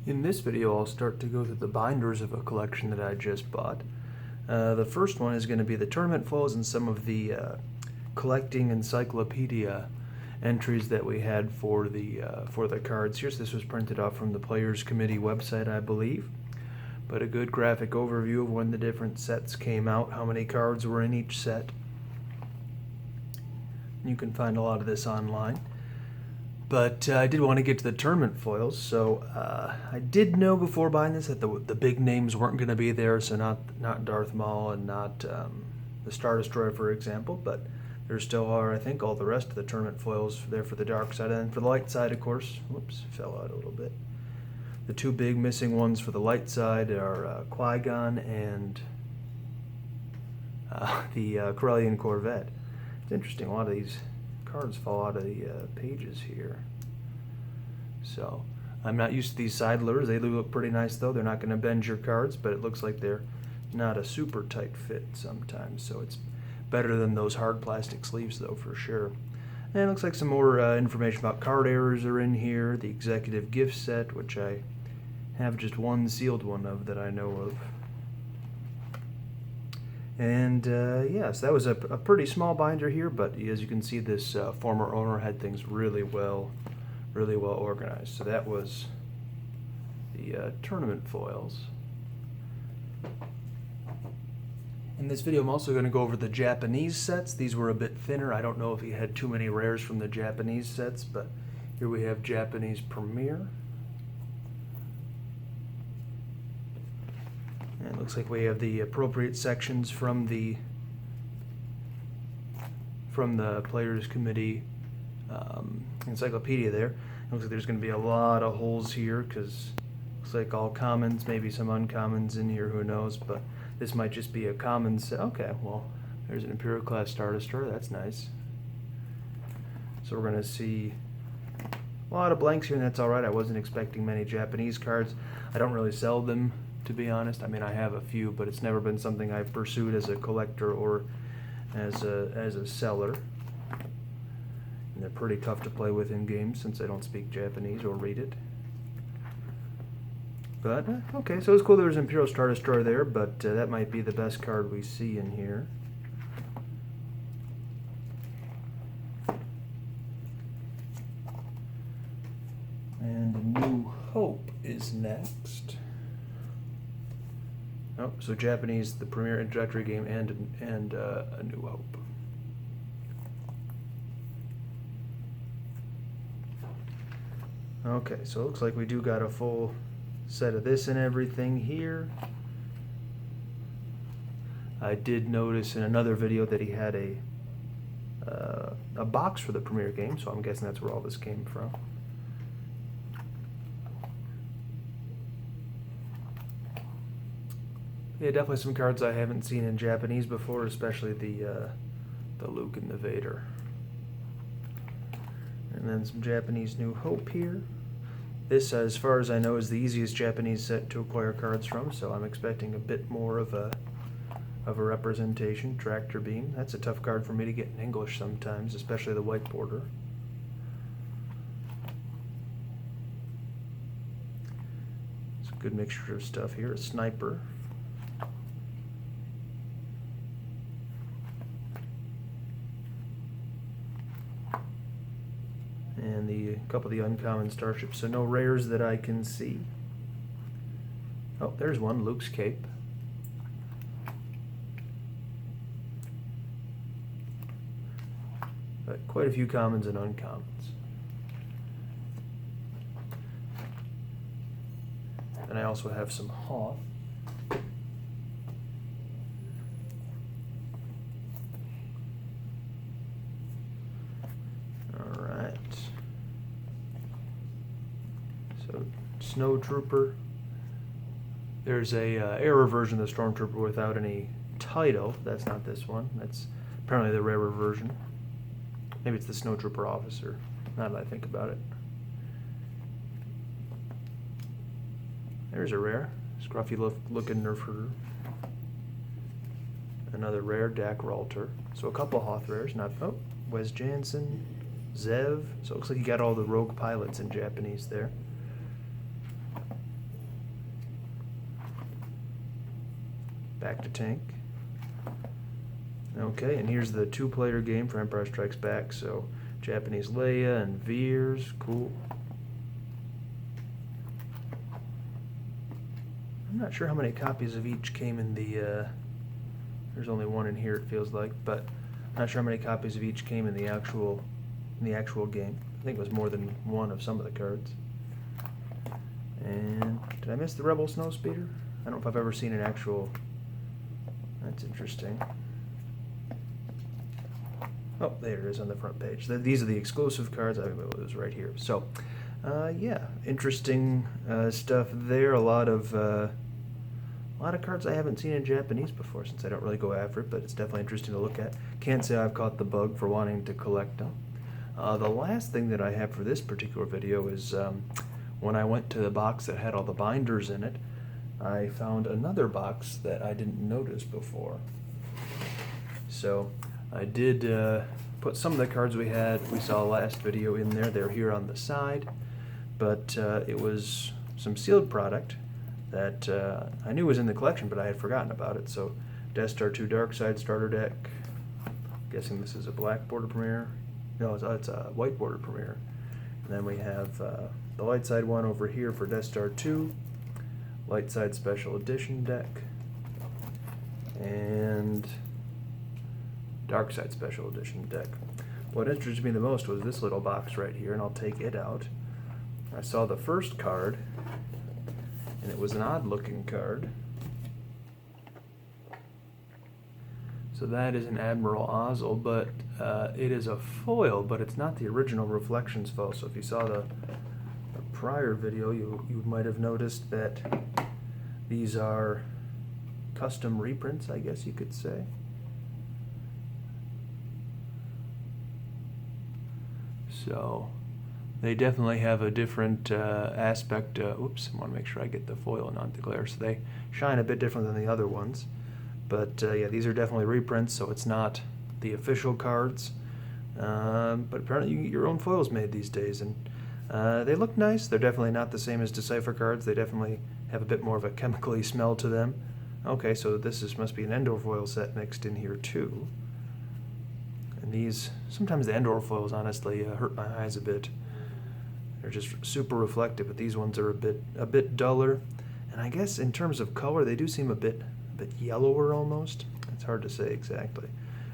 In this video, I'll start to go through the binders of a collection that I just bought. The first one is going to be the tournament flows and some of the collecting encyclopedia entries that we had for the cards. Here's this was printed off from the Players Committee website, I believe. But a good graphic overview of when the different sets came out, how many cards were in each set. You can find a lot of this online. But I did want to get to the tournament foils, so I did know before buying this that the big names weren't going to be there, so not Darth Maul and not the Star Destroyer, for example, but there still are, I think, all the rest of the tournament foils there for the dark side. And for the light side, of course, whoops, fell out a little bit. The two big missing ones for the light side are Qui-Gon and the Corellian Corvette. It's interesting, a lot of these cards fall out of the pages here. So I'm not used to these side lures. They look pretty nice though. They're not going to bend your cards, but it looks like they're not a super tight fit sometimes. So it's better than those hard plastic sleeves though, for sure. And it looks like some more information about card errors are in here. The executive gift set, which I have just one sealed one of that I know of. And yes, that was a pretty small binder here, but as you can see, this former owner had things really well organized. So that was the tournament foils. In this video, I'm also going to go over the Japanese sets. These were a bit thinner. I don't know if he had too many rares from the Japanese sets, but here we have Japanese Premier. And it looks like we have the appropriate sections from the Players Committee encyclopedia there. It looks like there's going to be a lot of holes here because it looks like all commons, maybe some uncommons in here, who knows, but this might just be a common set. Okay, well, there's an Imperial class Star Destroyer, that's nice. So we're going to see a lot of blanks here, and that's alright. I wasn't expecting many Japanese cards. I don't really sell them, to be honest. I mean, I have a few, but it's never been something I've pursued as a collector or as a seller. And they're pretty tough to play with in games since I don't speak Japanese or read it. But, okay, so it's cool there was Imperial Star Destroyer there, but that might be the best card we see in here. And A New Hope is next. Oh, so Japanese, the premier introductory game, and A New Hope. Okay, so it looks like we do got a full set of this and everything here. I did notice in another video that he had a box for the premier game, so I'm guessing that's where all this came from. Yeah, definitely some cards I haven't seen in Japanese before, especially the Luke and the Vader. And then some Japanese New Hope here. This, as far as I know, is the easiest Japanese set to acquire cards from, so I'm expecting a bit more of a representation. Tractor Beam. That's a tough card for me to get in English sometimes, especially the white border. It's a good mixture of stuff here. A Sniper. And a couple of the uncommon starships, so no rares that I can see. Oh, there's one, Luke's Cape. But quite a few commons and uncommons. And I also have some Hoth. So, Snow Trooper. There's a error version of the Stormtrooper without any title. That's not this one. That's apparently the rarer version. Maybe it's the Snow Trooper Officer, now that I think about it. There's a rare. Scruffy looking Nerfer. Another rare, Dak Ralter. So a couple Hoth rares. Not, oh, Wes Jansen, Zev. So it looks like you got all the rogue pilots in Japanese there. Back to tank. Okay, and here's the 2-player game for Empire Strikes Back. So Japanese Leia and Veers, cool. I'm not sure how many copies of each came in the, there's only one in here it feels like, but I'm not sure how many copies of each came in the actual game. I think it was more than one of some of the cards. And did I miss the Rebel Snowspeeder? I don't know if I've ever seen an actual, that's interesting. Oh, there it is on the front page. These are the exclusive cards. I mean, it was right here. So, yeah, interesting stuff there. A lot of cards I haven't seen in Japanese before, since I don't really go after it, but it's definitely interesting to look at. Can't say I've caught the bug for wanting to collect them. The last thing that I have for this particular video is when I went to the box that had all the binders in it, I found another box that I didn't notice before. So I did put some of the cards we saw last video in there. They're here on the side, but it was some sealed product that I knew was in the collection, but I had forgotten about it. So Death Star 2 Dark Side starter deck. Guessing this is a black border premiere. No, it's a white border premiere. And then we have the light side one over here for Death Star 2, light side special edition deck, and dark side special edition deck. What interested me the most was this little box right here, and I'll take it out. I saw the first card, and it was an odd looking card. So that is an Admiral Ozzel, but it is a foil, but it's not the original Reflections foil. So if you saw the prior video, you might have noticed that these are custom reprints, I guess you could say. So they definitely have a different aspect. Oops, I want to make sure I get the foil, not the glare. So they shine a bit different than the other ones. But yeah, these are definitely reprints, so it's not the official cards. But apparently you can get your own foils made these days, and they look nice. They're definitely not the same as Decipher cards. They definitely have a bit more of a chemically smell to them. Okay, so this must be an Endor foil set mixed in here too. And these, sometimes the Endor foils honestly hurt my eyes a bit. They're just super reflective, but these ones are a bit duller. And I guess in terms of color, they do seem a bit yellower almost. It's hard to say exactly.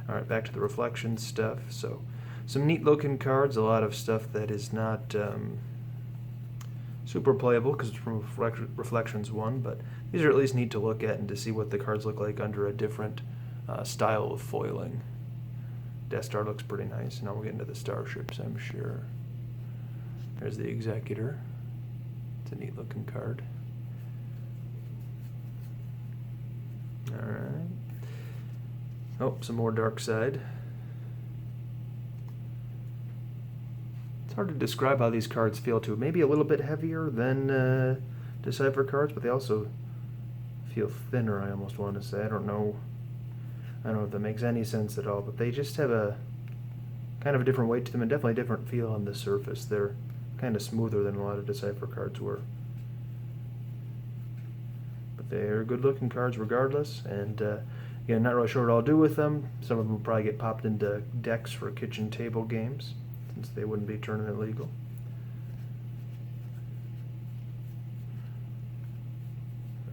All right, back to the reflection stuff. So some neat looking cards, a lot of stuff that is not super playable because it's from Reflections 1, but these are at least neat to look at and to see what the cards look like under a different style of foiling. Death Star looks pretty nice. Now we'll get into the starships, I'm sure. There's the Executor. It's a neat looking card. Alright. Oh, some more dark side. It's hard to describe how these cards feel too. Maybe a little bit heavier than Decipher cards, but they also feel thinner, I almost want to say. I don't know if that makes any sense at all, but they just have a kind of a different weight to them and definitely a different feel on the surface. They're kind of smoother than a lot of Decipher cards were. They're good looking cards regardless, and again, not really sure what I'll do with them. Some of them will probably get popped into decks for kitchen table games, since they wouldn't be tournament legal.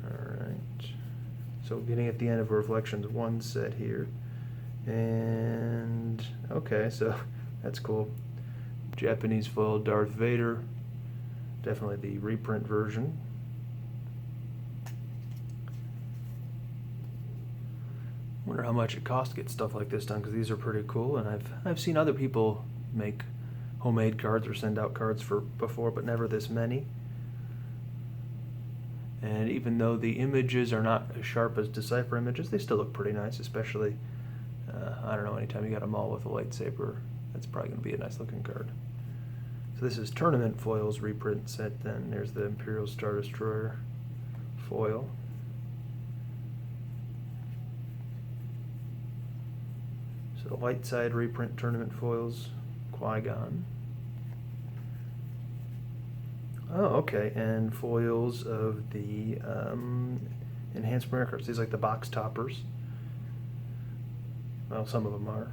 Alright, so getting at the end of a Reflections 1 set here, and okay, so that's cool. Japanese foil Darth Vader, definitely the reprint version. Wonder how much it costs to get stuff like this done, because these are pretty cool, and I've seen other people make homemade cards or send out cards for before, but never this many. And even though the images are not as sharp as Decipher images, they still look pretty nice, especially I don't know, anytime you got them all with a lightsaber, that's probably going to be a nice looking card. So this is Tournament Foils reprint set. Then there's the Imperial Star Destroyer foil. So the light side reprint tournament foils, Qui-Gon. Oh, okay, and foils of the enhanced premiere cards. These are like the box toppers. Well, some of them are.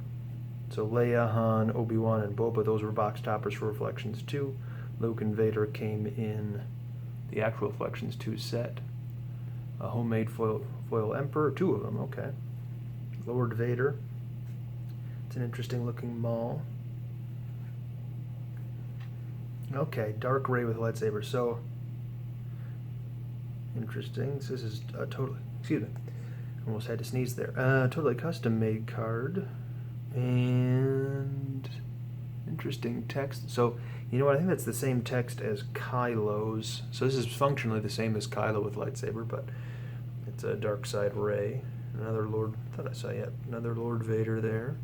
So Leia, Han, Obi-Wan, and Boba, those were box toppers for Reflections 2. Luke and Vader came in the actual Reflections 2 set. A homemade foil Emperor, 2 of them, okay. Lord Vader. It's an interesting looking Maul. Okay, Dark Ray with lightsaber. So interesting. So this is a totally, excuse me, almost had to sneeze there. Totally custom made card. And interesting text. So, you know what, I think that's the same text as Kylo's. So this is functionally the same as Kylo with lightsaber, but it's a dark side Ray. Another Lord, I thought I saw yet. Another Lord Vader there.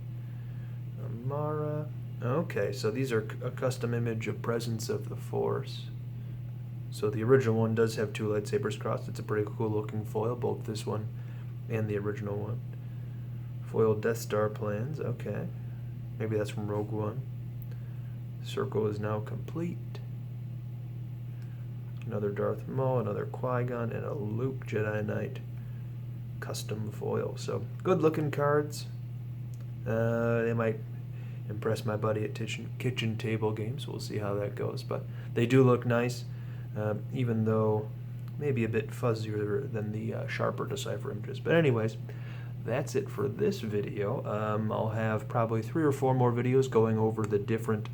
Mara. Okay, so these are a custom image of Presence of the Force. So the original one does have 2 lightsabers crossed. It's a pretty cool looking foil, both this one and the original one. Foil Death Star plans, okay. Maybe that's from Rogue One. Circle is now complete. Another Darth Maul, another Qui-Gon, and a Luke Jedi Knight custom foil. So good looking cards. They might impress my buddy at kitchen table games. We'll see how that goes. But they do look nice, even though maybe a bit fuzzier than the sharper Decipher images. But anyways, that's it for this video. I'll have probably 3 or 4 more videos going over the different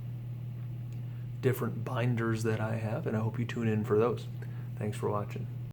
binders that I have, and I hope you tune in for those. Thanks for watching.